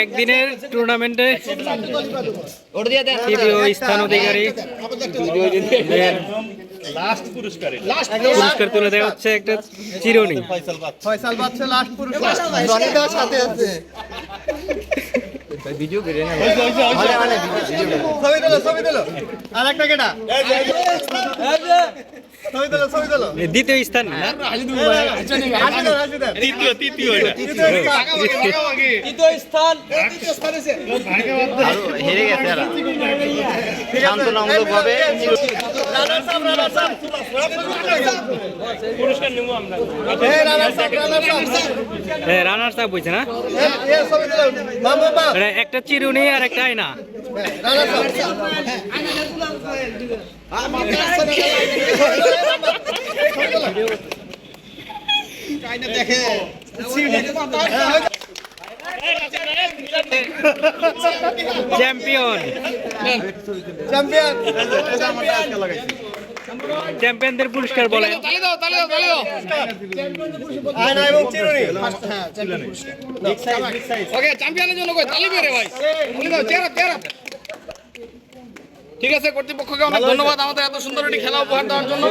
একদিনের টুর্নামেন্টে তৃতীয় স্থান অধিকারী পুরস্কার তুলে দেওয়া হচ্ছে একটা চিরুনি। ফয়সাল পাচ্ছে লাস্ট পুরস্কার, রনিদার সাথে আছে। ভিডিও করে না, ছবি দিলো আর একটা কেটা ছবি দিলো দ্বিতীয় স্থান না, তৃতীয় স্থান হেরে গেছে এরা শান্তনামূলক ভাবে। রানার্স আপ হয়েছে না, একটা চিরুনি আর একটা আয়না। চ্যাম্পিয়ন চ্যাম্পিয়নদের পুরস্কার বলে চ্যাম্পিয়নের জন্য তালি বেরে ভাই, ঠিক আছে। কর্তৃপক্ষকে অনেক ধন্যবাদ আমাদের এত সুন্দর একটি খেলা উপহার দেওয়ার জন্য।